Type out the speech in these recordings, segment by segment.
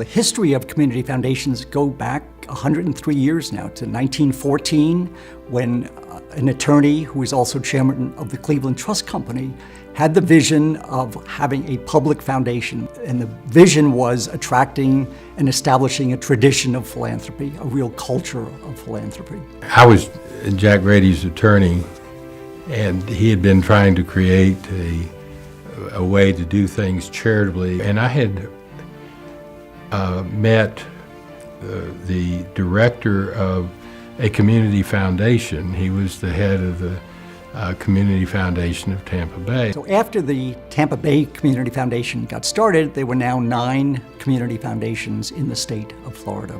The history of community foundations go back 103 years now to 1914, when an attorney who was also chairman of the Cleveland Trust Company had the vision of having a public foundation. And the vision was attracting and establishing a tradition of philanthropy, a real culture of philanthropy. I was Jack Grady's attorney, and he had been trying to create a way to do things charitably. And I had met the director of a community foundation. He was the head of the Community Foundation of Tampa Bay. So after the Tampa Bay Community Foundation got started, there were now 9 community foundations in the state of Florida.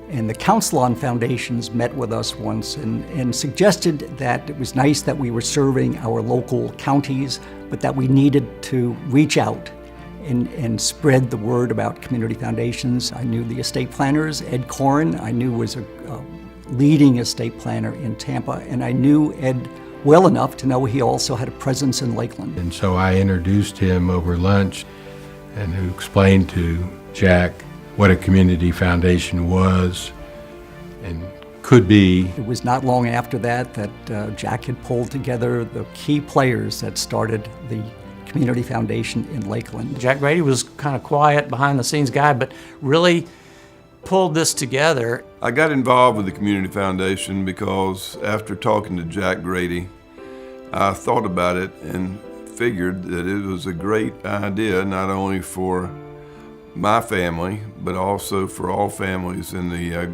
And the Council on Foundations met with us once and suggested that it was nice that we were serving our local counties, but that we needed to reach out and spread the word about community foundations. I knew the estate planners. Ed KOREN, I knew was a leading estate planner in Tampa, and I knew Ed well enough to know he also had a presence in Lakeland. And so I introduced him over lunch and who explained to Jack what a community foundation was and could be. It was not long after that that Jack had pulled together the key players that started the Community Foundation in Lakeland. Jack Grady was kind of quiet, behind the scenes guy, but really pulled this together. I got involved with the Community Foundation because after talking to Jack Grady, I thought about it and figured that it was a great idea, not only for my family, but also for all families in the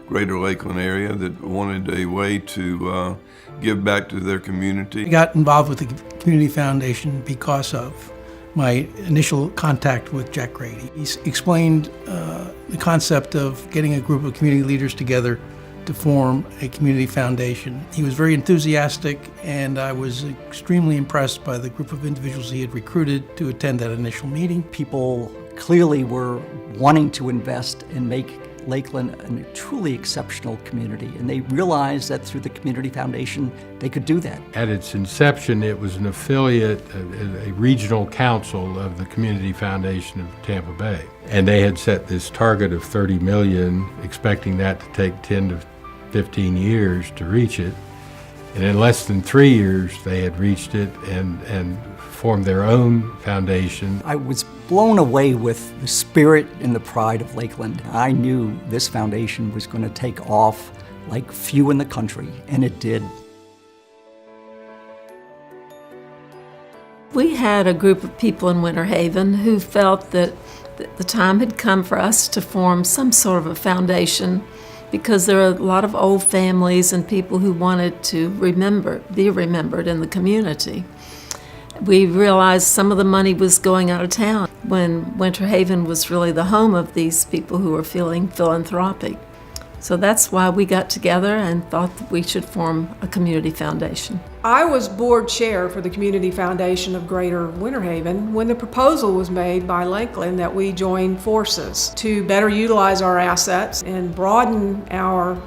greater Lakeland area that wanted a way to give back to their community. I got involved with the Community Foundation because of my initial contact with Jack Grady. He explained the concept of getting a group of community leaders together to form a community foundation. He was very enthusiastic, and I was extremely impressed by the group of individuals he had recruited to attend that initial meeting. People clearly were wanting to invest and make Lakeland a truly exceptional community, and they realized that through the Community Foundation they could do that. At its inception, it was an affiliate, a regional council of the Community Foundation of Tampa Bay. And they had set this target of $30 million, expecting that to take 10 to 15 years to reach it. And in less than 3 years, they had reached it and formed their own foundation. I was blown away with the spirit and the pride of Lakeland. I knew this foundation was going to take off like few in the country, and it did. We had a group of people in Winter Haven who felt that the time had come for us to form some sort of a foundation, because there are a lot of old families and people who wanted to be remembered in the community. We realized some of the money was going out of town when Winter Haven was really the home of these people who were feeling philanthropic. So that's why we got together and thought that we should form a community foundation. I was board chair for the Community Foundation of Greater Winter Haven when the proposal was made by Lakeland that we join forces to better utilize our assets and broaden our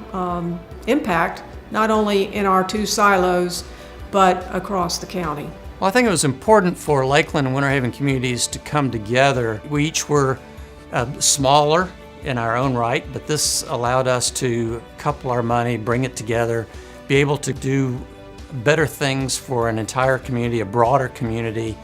impact, not only in our 2 silos, but across the county. Well, I think it was important for Lakeland and Winter Haven communities to come together. We each were smaller in our own right, but this allowed us to couple our money, bring it together, be able to do better things for an entire community, a broader community,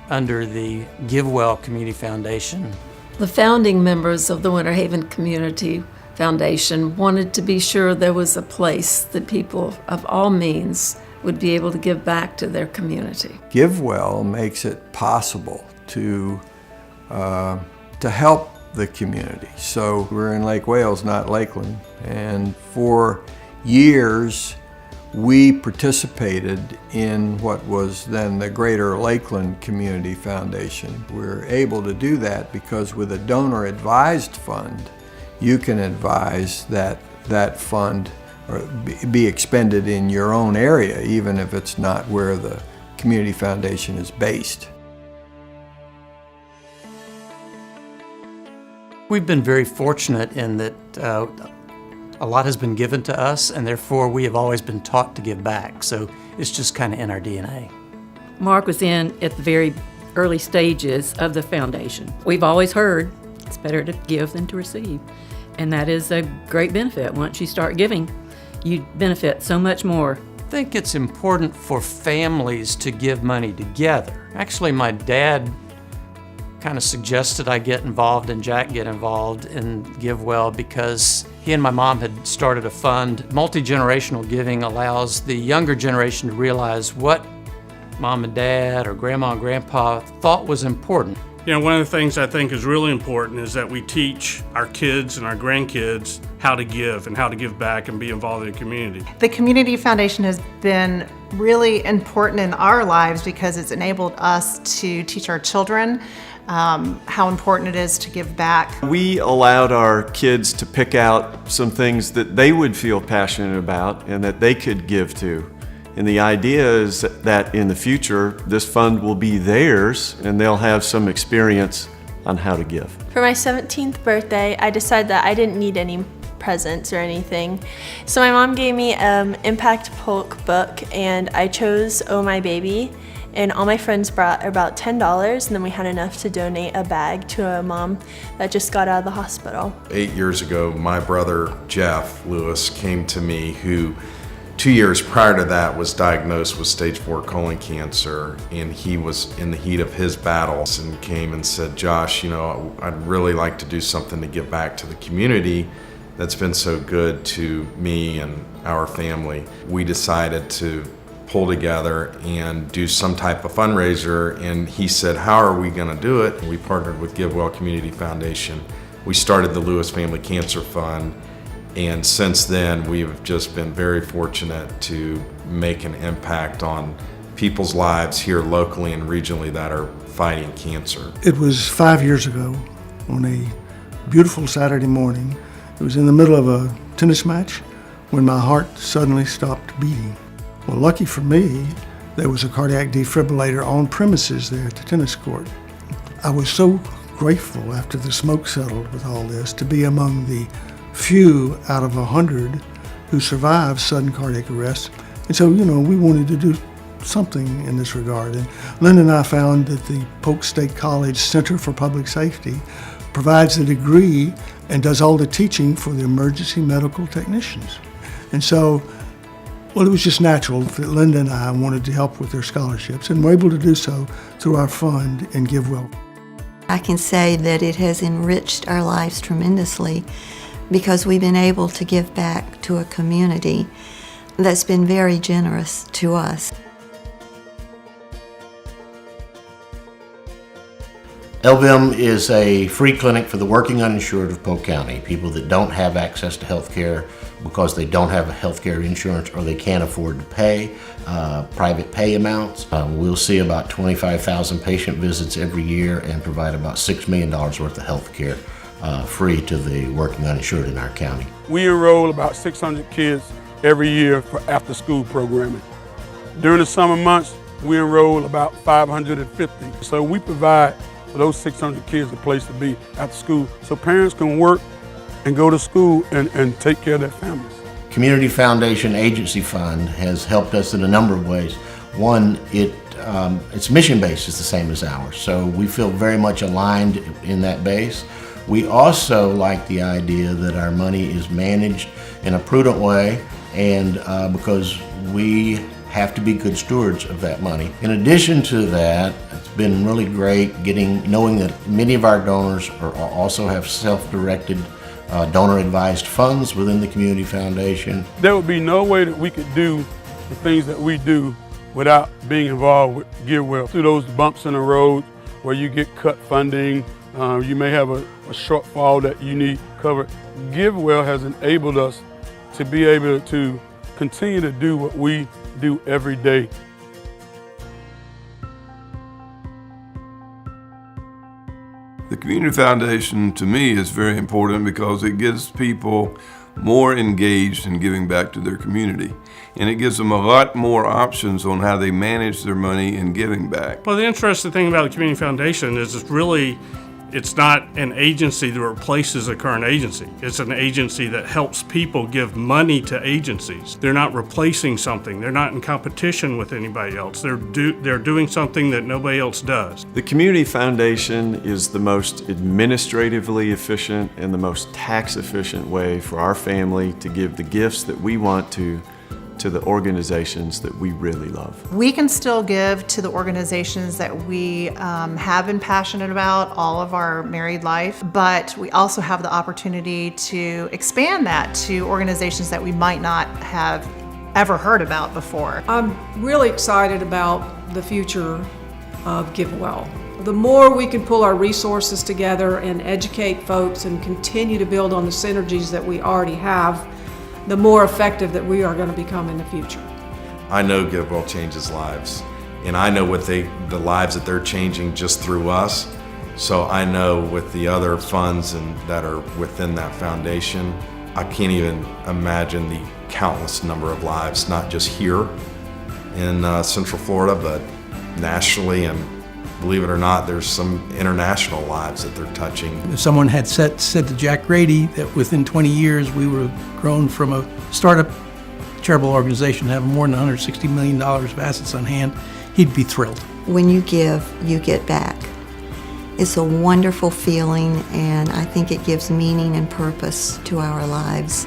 under the Givewell Community Foundation. The founding members of the Winter Haven Community Foundation wanted to be sure there was a place that people of all means would be able to give back to their community. Givewell makes it possible to help the community. So we're in Lake Wales, not Lakeland, and for years we participated in what was then the Greater Lakeland Community Foundation. We're able to do that because with a donor advised fund, you can advise that fund or be expended in your own area, even if it's not where the community foundation is based. We've been very fortunate in that a lot has been given to us, and therefore we have always been taught to give back. So it's just kind of in our DNA. Mark was in at the very early stages of the foundation. We've always heard It's better to give than to receive. And that is a great benefit. Once you start giving, you benefit so much more. I think it's important for families to give money together. Actually, my dad kind of suggested I get involved and Jack get involved in Givewell because he and my mom had started a fund. Multi-generational giving allows the younger generation to realize what mom and dad or grandma and grandpa thought was important. You know, one of the things I think is really important is that we teach our kids and our grandkids how to give and how to give back and be involved in the community. The Community Foundation has been really important in our lives because it's enabled us to teach our children how important it is to give back. We allowed our kids to pick out some things that they would feel passionate about and that they could give to. And the idea is that in the future, this fund will be theirs and they'll have some experience on how to give. For my 17th birthday, I decided that I didn't need any presents or anything. So my mom gave me an Impact Polk book and I chose Oh My Baby. And all my friends brought about $10, and then we had enough to donate a bag to a mom that just got out of the hospital. 8 years ago, my brother, Jeff Lewis, came to me, who 2 years prior to that was diagnosed with stage 4 colon cancer, and he was in the heat of his battles and came and said, Josh, you know, I'd really like to do something to give back to the community that's been so good to me and our family. We decided to pull together and do some type of fundraiser, and he said, how are we going to do it? We partnered with Givewell Community Foundation. We started the Lewis Family Cancer Fund, and since then we've just been very fortunate to make an impact on people's lives here locally and regionally that are fighting cancer. It was 5 years ago on a beautiful Saturday morning. It was in the middle of a tennis match when my heart suddenly stopped beating. Well, lucky for me, there was a cardiac defibrillator on premises there at the tennis court. I was so grateful after the smoke settled with all this to be among the few out of 100 who survived sudden cardiac arrest. And so, you know, we wanted to do something in this regard. And Linda and I found that the Polk State College Center for Public Safety provides the degree and does all the teaching for the emergency medical technicians. And so, well, it was just natural that Linda and I wanted to help with their scholarships, and we're able to do so through our fund and Givewell. I can say that it has enriched our lives tremendously because we've been able to give back to a community that's been very generous to us. LVIM is a free clinic for the working uninsured of Polk County, people that don't have access to health care because they don't have a health care insurance or they can't afford to pay private pay amounts. We'll see about 25,000 patient visits every year and provide about $6 million worth of health care free to the working uninsured in our county. We enroll about 600 kids every year for after-school programming. During the summer months, we enroll about 550. So we provide for those 600 kids a place to be after school so parents can work and go to school and take care of their families. Community Foundation Agency Fund has helped us in a number of ways. One, its mission base is the same as ours, so we feel very much aligned in that base. We also like the idea that our money is managed in a prudent way, and because we have to be good stewards of that money. In addition to that, it's been really great knowing that many of our donors also have self-directed donor-advised funds within the Community Foundation. There would be no way that we could do the things that we do without being involved with Givewell. Through those bumps in the road where you get cut funding, you may have a shortfall that you need covered. Givewell has enabled us to be able to continue to do what we do every day. The Community Foundation, to me, is very important because it gives people more engaged in giving back to their community. And it gives them a lot more options on how they manage their money and giving back. Well, the interesting thing about the Community Foundation is it's really It's not an agency that replaces a current agency. It's an agency that helps people give money to agencies. They're not replacing something. They're not in competition with anybody else. They're doing something that nobody else does. The Community Foundation is the most administratively efficient and the most tax efficient way for our family to give the gifts that we want to the organizations that we really love. We can still give to the organizations that we have been passionate about all of our married life, but we also have the opportunity to expand that to organizations that we might not have ever heard about before. I'm really excited about the future of Givewell. The more we can pull our resources together and educate folks and continue to build on the synergies that we already have, the more effective that we are going to become in the future. I know Givewell changes lives, and I know the lives that they're changing just through us. So I know with the other funds that are within that foundation, I can't even imagine the countless number of lives, not just here in Central Florida, but nationally, and believe it or not, there's some international lives that they're touching. If someone had said to Jack Grady that within 20 years we would have grown from a startup charitable organization to have more than $160 million of assets on hand, he'd be thrilled. When you give, you get back. It's a wonderful feeling, and I think it gives meaning and purpose to our lives.